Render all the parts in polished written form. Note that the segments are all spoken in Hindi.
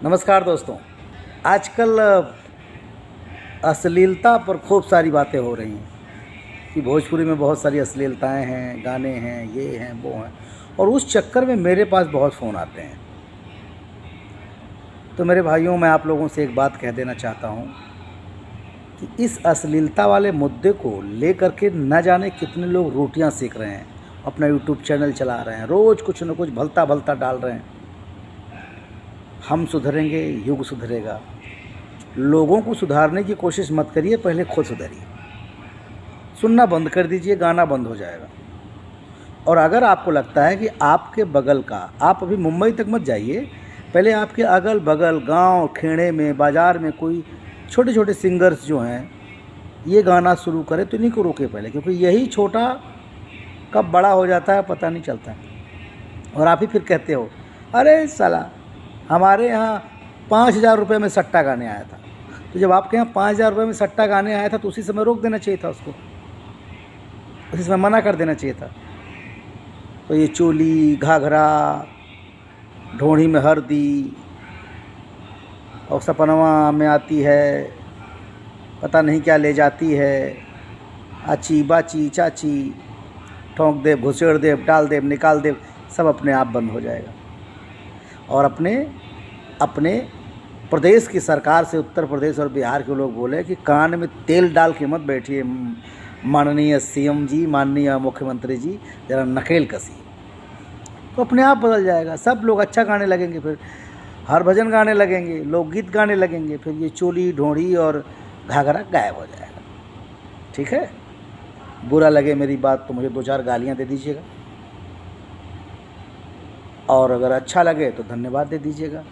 नमस्कार दोस्तों। आजकल अश्लीलता पर खूब सारी बातें हो रही हैं कि भोजपुरी में बहुत सारी अश्लीलताएं हैं, गाने हैं, ये हैं, वो हैं, और उस चक्कर में मेरे पास बहुत फ़ोन आते हैं। तो मेरे भाइयों, मैं आप लोगों से एक बात कह देना चाहता हूँ कि इस अश्लीलता वाले मुद्दे को लेकर के न जाने कितने लोग रोटियां सेक रहे हैं, अपना यूट्यूब चैनल चला रहे हैं, रोज़ कुछ न कुछ भलता भलता डाल रहे हैं। हम सुधरेंगे, युग सुधरेगा। लोगों को सुधारने की कोशिश मत करिए, पहले खुद सुधरिए। सुनना बंद कर दीजिए, गाना बंद हो जाएगा। और अगर आपको लगता है कि आपके बगल का, आप अभी मुंबई तक मत जाइए, पहले आपके अगल बगल गांव खेड़े में, बाज़ार में कोई छोटे छोटे सिंगर्स जो हैं ये गाना शुरू करें तो इन्हीं को रोके पहले, क्योंकि यही छोटा कब बड़ा हो जाता है पता नहीं चलता है। और आप ही फिर कहते हो, अरे साला हमारे यहाँ 5,000 रुपये में सट्टा गाने आया था। तो जब आपके यहाँ 5,000 रुपये में सट्टा गाने आया था तो उसी समय रोक देना चाहिए था उसको, उसी समय मना कर देना चाहिए था। तो ये चोली, घाघरा, ढोढ़ी में हरदी और सपनवा में आती है, पता नहीं क्या ले जाती है, आची बाची चाची, ठोंक देव, घुसेड़ देव, डाल देव, निकाल देव, सब अपने आप बंद हो जाएगा। और अपने प्रदेश की सरकार से, उत्तर प्रदेश और बिहार के लोग बोले कि कान में तेल डाल के मत बैठिए माननीय सीएम जी, माननीय मुख्यमंत्री जी, ज़रा नकेल कसी, तो अपने आप बदल जाएगा। सब लोग अच्छा गाने लगेंगे, फिर हर भजन गाने लगेंगे, लोकगीत गाने लगेंगे, फिर ये चोली, ढोढ़ी और घाघरा गायब हो जाएगा। ठीक है? बुरा लगे मेरी बात तो मुझे 2-4 गालियाँ दे दीजिएगा, और अगर अच्छा लगे तो धन्यवाद दे दीजिएगा।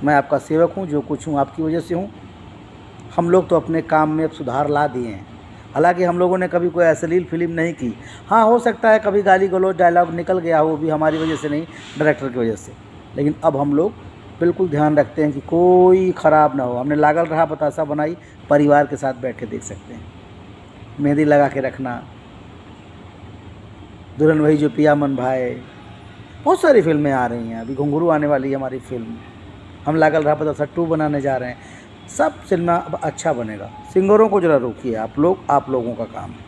मैं आपका सेवक हूँ, जो कुछ हूँ आपकी वजह से हूँ। हम लोग तो अपने काम में अब सुधार ला दिए हैं। हालांकि हम लोगों ने कभी कोई अश्लील फिल्म नहीं की। हाँ, हो सकता है कभी गाली गलौज डायलॉग निकल गया हो, वो भी हमारी वजह से नहीं, डायरेक्टर की वजह से। लेकिन अब हम लोग बिल्कुल ध्यान रखते हैं कि कोई ख़राब ना हो। हमने लागल रहा बतासा बनाई, परिवार के साथ बैठ के देख सकते हैं। मेहंदी लगा के रखना, दुल्हन वही जो पिया मन भाई, बहुत सारी फिल्में आ रही हैं। अभी घुंघरू आने वाली है हमारी फिल्म, हम लागल रहा बतासा 2 बनाने जा रहे हैं। सब सिनेमा अब अच्छा बनेगा। सिंगरों को ज़रा रोकिए आप लोगों का काम है।